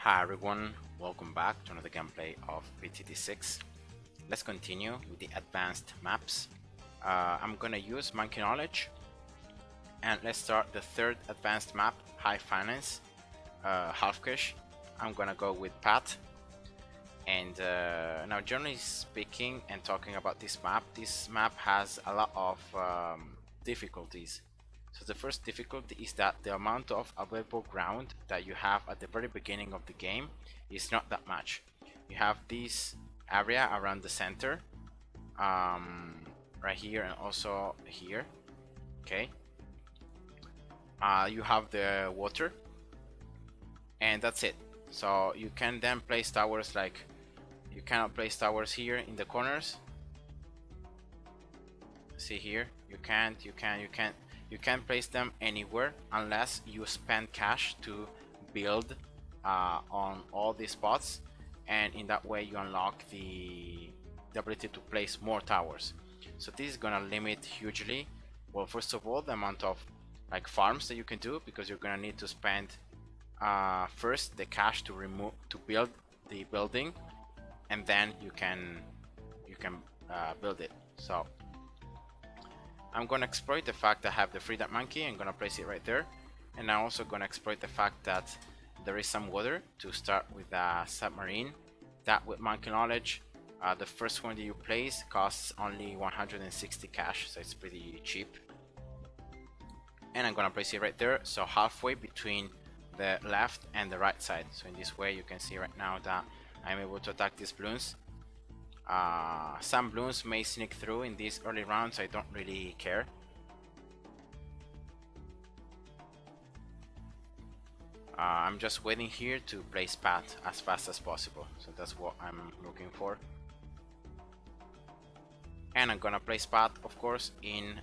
Hi everyone, welcome back to another gameplay of PTT6. Let's continue with the advanced maps. I'm gonna use Monkey Knowledge, and let's start the third advanced map, High Finance, Half Cash. I'm gonna go with Pat. And now, generally speaking, and talking about this map has a lot of difficulties. So the first difficulty is that the amount of available ground that you have at the very beginning of the game is not that much. You have this area around the center, right here and also here. Okay. You have the water, and that's it. So you can then place towers like you cannot place towers here in the corners. See here, you can't place them anywhere unless you spend cash to build on all these spots, and in that way you unlock the ability to place more towers. So this is gonna limit hugely, well, first of all, the amount of like farms that you can do, because you're gonna need to spend first the cash to build the building, and then you can build it. So I'm gonna exploit the fact that I have the freedom monkey. I'm gonna place it right there, and I'm also gonna exploit the fact that there is some water to start with a submarine. That with monkey knowledge, the first one that you place costs only 160 cash, so it's pretty cheap. And I'm gonna place it right there, so halfway between the left and the right side. So in this way, you can see right now that I'm able to attack these balloons. Some Bloons may sneak through in these early rounds. I don't really care. I'm just waiting here to place Pat as fast as possible. So that's what I'm looking for. And I'm gonna place Pat, of course, in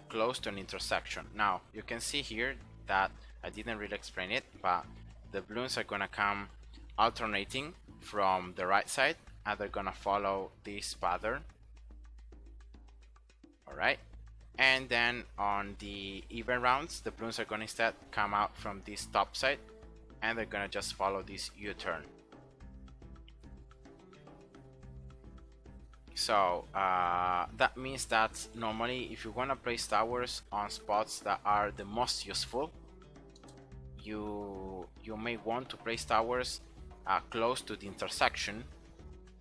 close to an intersection. Now, you can see here that I didn't really explain it, but the Bloons are gonna come alternating from the right side, and they're gonna follow this pattern. Alright, and then on the even rounds, the Bloons are gonna instead come out from this top side, and they're gonna just follow this U-turn. So that means that normally if you wanna place towers on spots that are the most useful, you may want to place towers close to the intersection,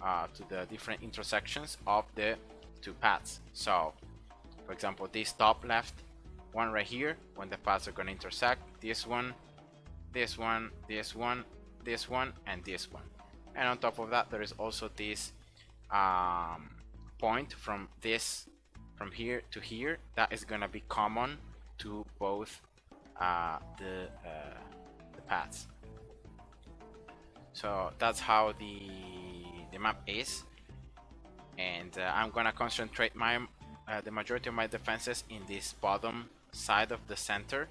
to the different intersections of the two paths. So for example, this top left one right here, when the paths are going to intersect, this one, this one, this one, this one, and this one. And on top of that, there is also this point from here to here that is going to be common to both the paths. So that's how the map is, and I'm gonna concentrate the majority of my defenses in this bottom side of the center,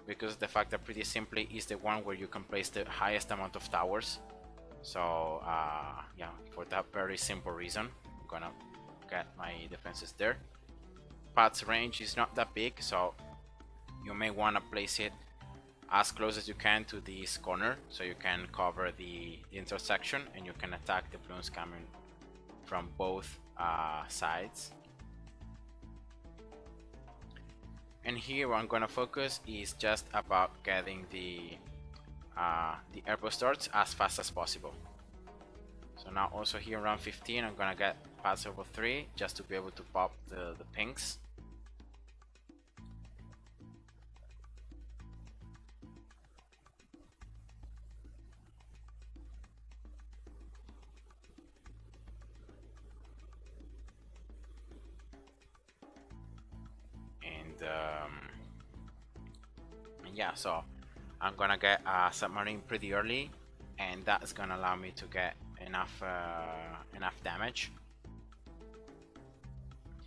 because the fact that pretty simply is the one where you can place the highest amount of towers. So yeah, for that very simple reason, I'm gonna get my defenses there. Pat's range is not that big, so you may want to place it as close as you can to this corner, so you can cover the intersection and you can attack the balloons coming from both sides. And here what I'm gonna focus is just about getting the airport starts as fast as possible. So now also here around 15, I'm gonna get pass over 3 just to be able to pop the pinks. And yeah, so I'm gonna get a submarine pretty early, and that's gonna allow me to get enough damage.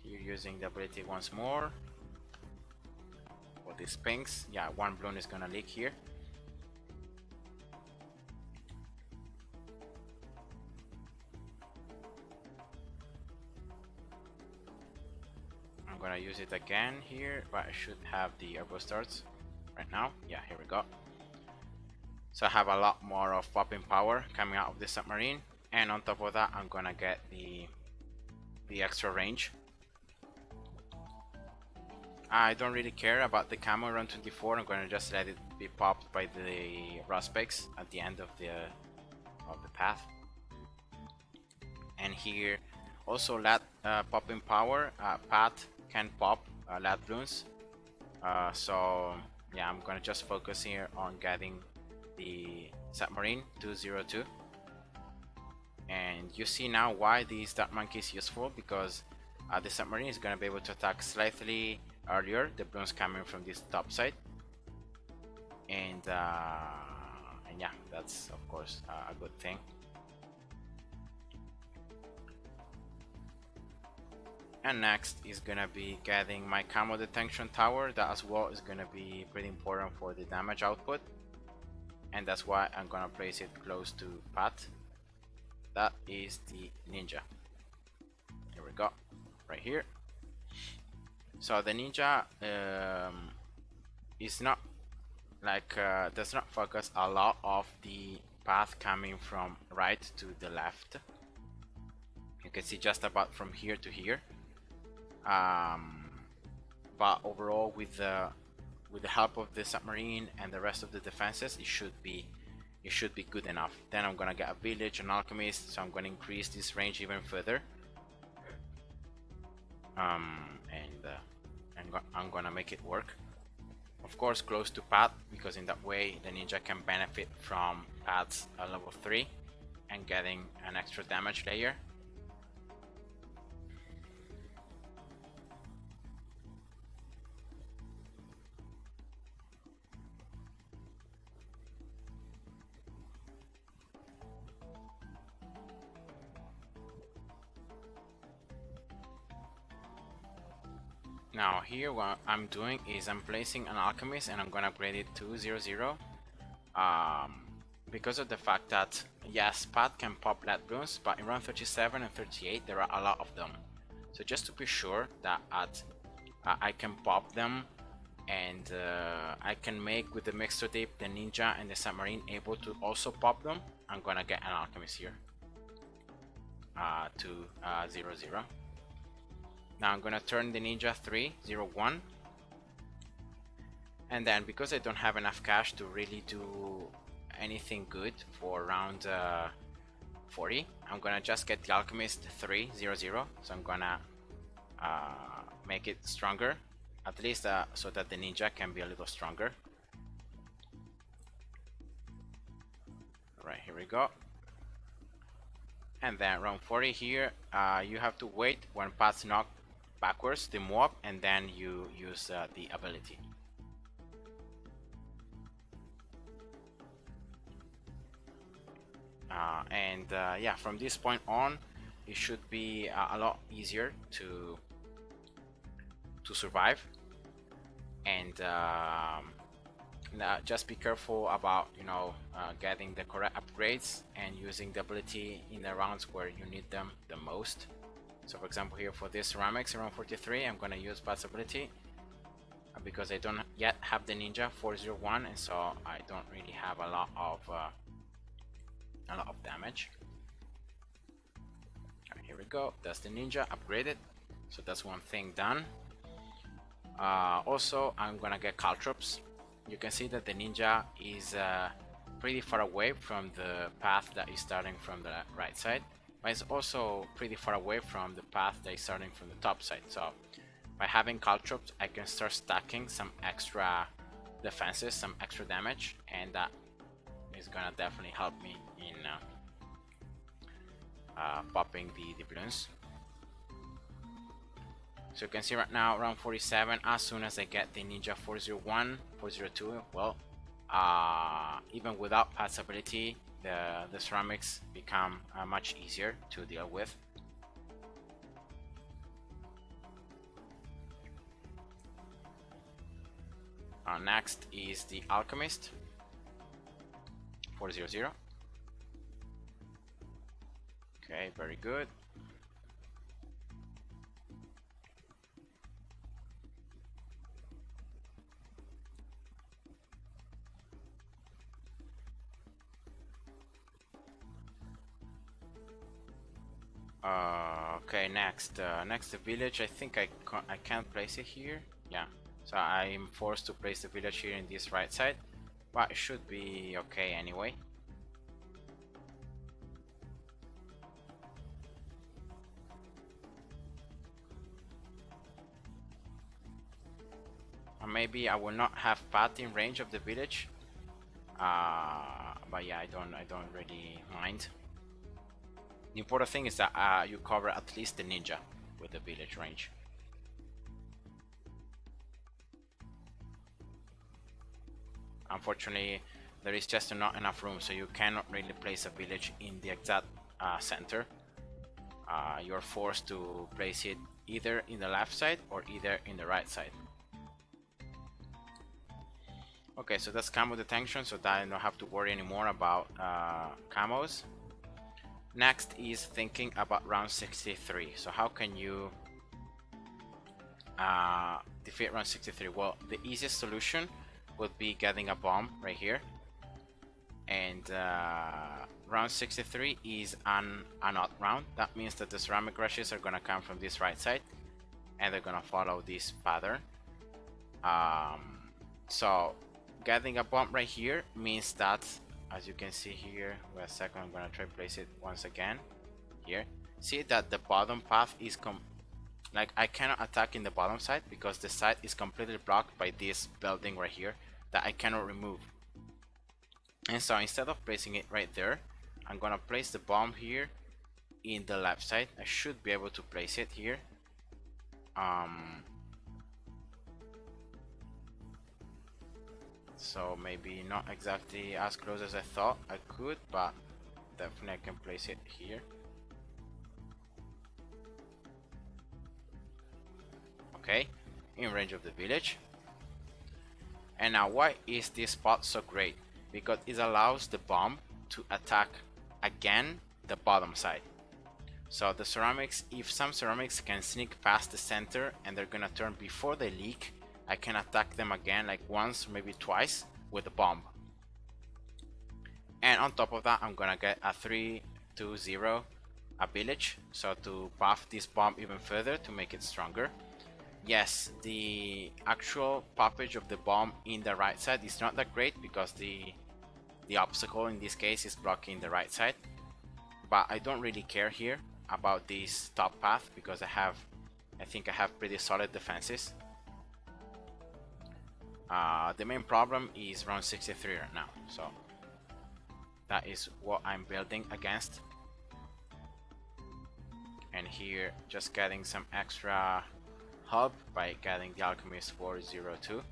Here using the ability once more for these pinks. Yeah, one balloon is gonna leak here. I'm gonna use it again here, but I should have the airboat starts right now. Yeah, here we go. So I have a lot more of popping power coming out of the submarine, and on top of that I'm gonna get the extra range. I don't really care about the camo around 24. I'm gonna just let it be popped by the Rospects at the end of the path. And here also lat popping power, Pat can pop lat Bloons. So yeah, I'm gonna just focus here on getting the submarine 202. And you see now why the Dark Monkey is useful, because the submarine is gonna be able to attack slightly earlier the Bloons coming from this top side. And yeah, that's of course a good thing. And next is gonna be getting my camo detection tower. That as well is gonna be pretty important for the damage output, and that's why I'm gonna place it close to Pat. That is the ninja. Here we go, right here. So the ninja is not like does not focus a lot of the path coming from right to the left. You can see just about from here to here. But overall, with the help of the submarine and the rest of the defenses, it should be good enough. Then I'm gonna get a village, an alchemist, so I'm gonna increase this range even further. And I'm gonna make it work. Of course, close to Pat, because in that way the ninja can benefit from Pat's level 3 and getting an extra damage layer. Now here what I'm doing is I'm placing an alchemist and I'm gonna upgrade it to 0-0. Because of the fact that yes, Pat can pop lat Bloons, but in round 37 and 38 there are a lot of them. So just to be sure that I can pop them, and I can make with the mixer dip the ninja and the submarine able to also pop them, I'm gonna get an alchemist here to 0-0. Now I'm gonna turn the ninja 3-0-1, and then because I don't have enough cash to really do anything good for round 40, I'm gonna just get the alchemist 3-0-0. So I'm gonna make it stronger, at least so that the ninja can be a little stronger. Alright, here we go. And then round 40 here, you have to wait when Pat's knocked backwards to move up, and then you use the ability. Yeah, from this point on it should be a lot easier to survive. And just be careful about, you know, getting the correct upgrades and using the ability in the rounds where you need them the most. So for example here for this ceramics around 43, I'm gonna use Pat's ability because I don't yet have the ninja 401, and so I don't really have a lot of damage. Right, here we go, that's the ninja upgraded, so that's one thing done. Also I'm gonna get caltrops. You can see that the ninja is pretty far away from the path that is starting from the right side, but it's also pretty far away from the path that is starting from the top side. So by having caltrops I can start stacking some extra defenses, some extra damage, and that is gonna definitely help me in popping the Bloons. So you can see right now around 47, as soon as I get the ninja 401, 402, well, even without Pat's ability, the ceramics become much easier to deal with. Next is the Alchemist 400. Okay, very good. Okay, next the village. I think I can't place it here. Yeah, so I'm forced to place the village here in this right side, but it should be okay anyway. Or maybe I will not have path in range of the village. But yeah, I don't really mind. The important thing is that you cover at least the ninja with the village range. Unfortunately, there is just not enough room, so you cannot really place a village in the exact center. You're forced to place it either in the left side or either in the right side. Okay, so that's camo detection, so that I don't have to worry anymore about camos. Next is thinking about round 63. So how can you defeat round 63? Well, the easiest solution would be getting a bomb right here. And round 63 is an odd round. That means that the ceramic rushes are gonna come from this right side and they're gonna follow this pattern. So getting a bomb right here means that, as you can see here, wait a second, I'm gonna try to place it once again here. See that the bottom path is like I cannot attack in the bottom side because the side is completely blocked by this building right here that I cannot remove. And so instead of placing it right there, I'm gonna place the bomb here in the left side. I should be able to place it here. So maybe not exactly as close as I thought I could, but definitely I can place it here. Okay, in range of the village. And now why is this spot so great? Because it allows the bomb to attack again the bottom side. So the ceramics, if some ceramics can sneak past the center and they're gonna turn before they leak, I can attack them again like once, maybe twice with the bomb. And on top of that, I'm gonna get a 3-2-0 a village, so to buff this bomb even further to make it stronger. Yes, the actual poppage of the bomb in the right side is not that great because the obstacle in this case is blocking the right side, but I don't really care here about this top path because I think I have pretty solid defenses. The main problem is round 63 right now, so that is what I'm building against. And here just getting some extra hub by getting the Alchemist 402.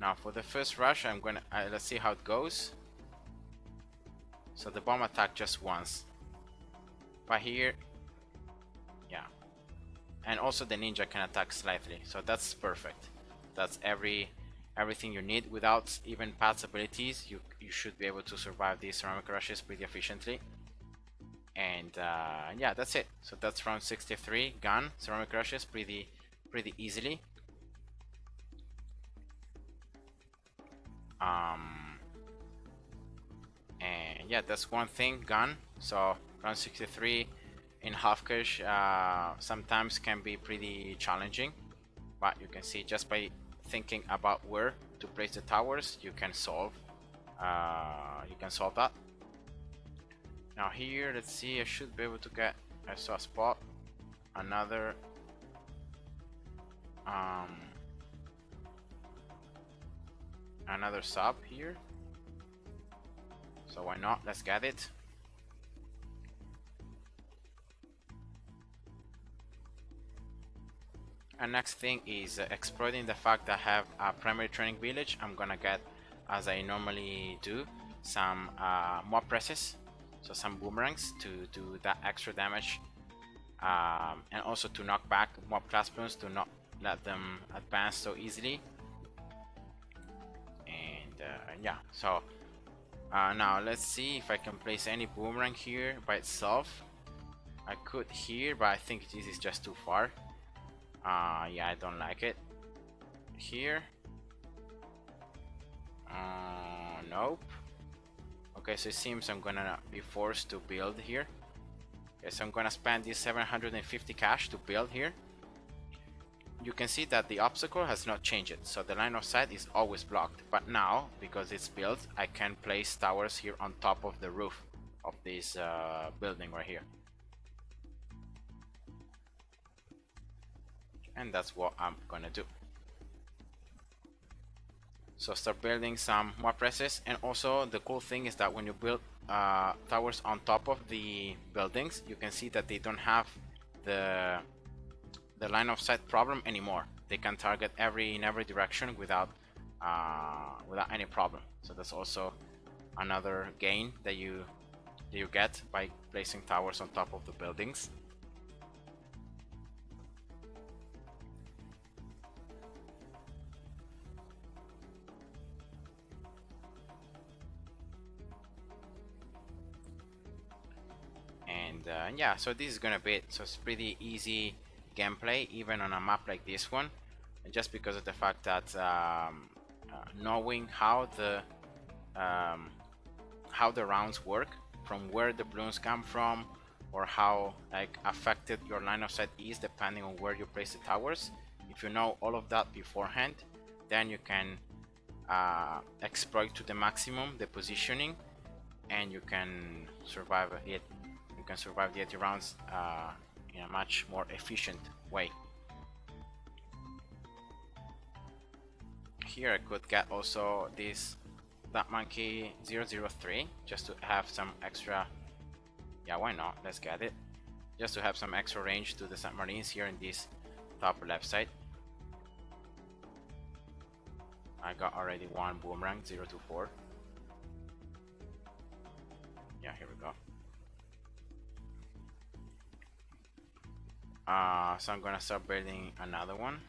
Now for the first rush, I'm gonna let's see how it goes. So the bomb attacked just once, but here, yeah, and also the ninja can attack slightly, so that's perfect. That's everything you need. Without even Pat's abilities, you should be able to survive these ceramic rushes pretty efficiently. And yeah, that's it. So that's round 63. Gun ceramic rushes pretty easily. And yeah, that's one thing, gun. So round 63 in half cash sometimes can be pretty challenging, but you can see just by thinking about where to place the towers, you can solve that. Now here, let's see, I should be able to get, I saw a spot, another sub here, so why not, let's get it. And next thing is exploiting the fact that I have a primary training village. I'm gonna get, as I normally do, some mob presses, so some boomerangs to do that extra damage, and also to knock back mob class Bloons, to not let them advance so easily. And yeah, so now let's see if I can place any boomerang here by itself. I could here, but I think this is just too far. Yeah, I don't like it. Here. Nope. Okay, so it seems I'm gonna be forced to build here. Okay, so I'm gonna spend this 750 cash to build here. You can see that the obstacle has not changed, so the line of sight is always blocked. But now, because it's built, I can place towers here on top of the roof of this building right here. And that's what I'm gonna do. So start building some more presses. And also the cool thing is that when you build towers on top of the buildings, you can see that they don't have the line of sight problem anymore. They can target in every direction without any problem. So that's also another gain that you get by placing towers on top of the buildings. And yeah, so this is gonna be it. So it's pretty easy gameplay even on a map like this one, just because of the fact that knowing how the rounds work, from where the balloons come from, or how like affected your line of sight is depending on where you place the towers. If you know all of that beforehand, then you can exploit to the maximum the positioning, and you can survive it. You can survive the 80 rounds in a much more efficient way. Here I could get also this That Monkey 003 just to have some extra. Yeah, why not? Let's get it. Just to have some extra range to the submarines here in this top left side. I got already one boomerang 024. Yeah, here we go. So I'm gonna start building another one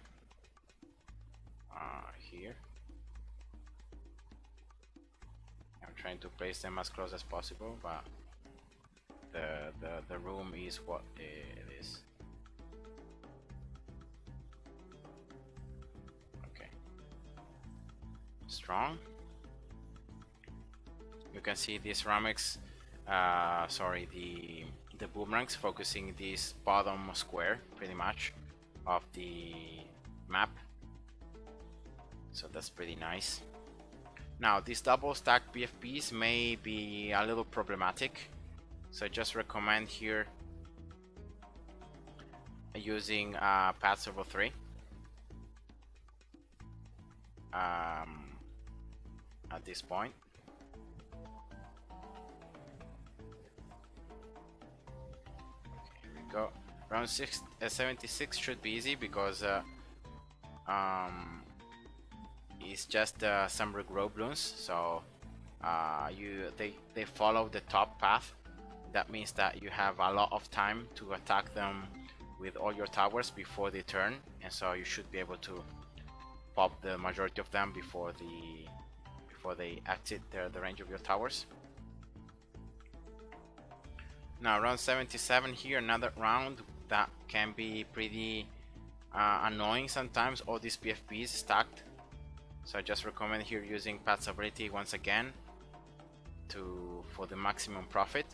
here. I'm trying to place them as close as possible, but the room is what it is. Okay. Strong. You can see these ceramics, sorry, the boomerangs focusing this bottom square pretty much of the map. So that's pretty nice. Now these double stacked BFBs may be a little problematic, so I just recommend here using Pad Servo 3 at this point. Okay, here we go. Round 76 should be easy because it's just some regrow balloons, so they follow the top path. That means that you have a lot of time to attack them with all your towers before they turn, and so you should be able to pop the majority of them before they exit the range of your towers. Now round 77 here, another round that can be pretty annoying sometimes, all these PFPs stacked. So I just recommend here using Pat's ability once again for the maximum profit.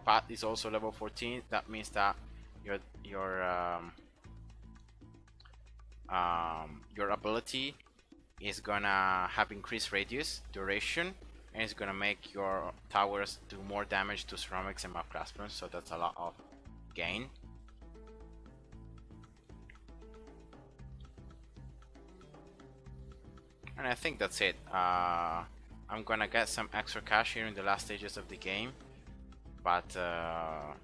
Pat is also level 14. That means that your ability is gonna have increased radius, duration, and it's gonna make your towers do more damage to ceramics and map class balloons. So that's a lot of gain. And I think that's it. I'm gonna get some extra cash here in the last stages of the game, but yeah,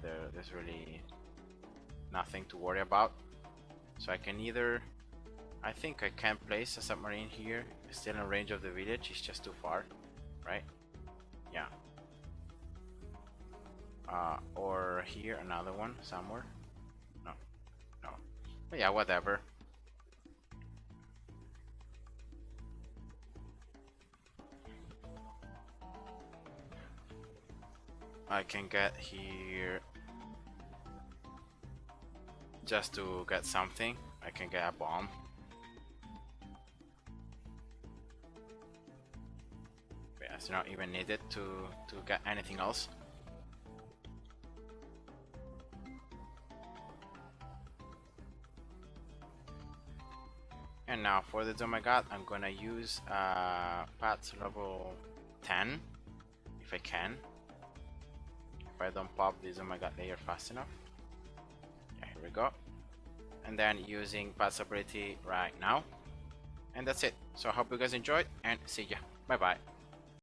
there's really nothing to worry about. So I can I think I can place a submarine here, still in range of the village. It's just too far, right? Yeah. Or here another one somewhere. No, but yeah, whatever. I can get here just to get something. I can get a bomb. Yeah, it's not even needed to get anything else. And now for the Oh My God, I'm gonna use Pat's level 10 if I can. If I don't pop this Oh My God layer fast enough. Yeah, here we go. And then using Pat's ability right now. And that's it. So I hope you guys enjoyed and see ya. Bye bye.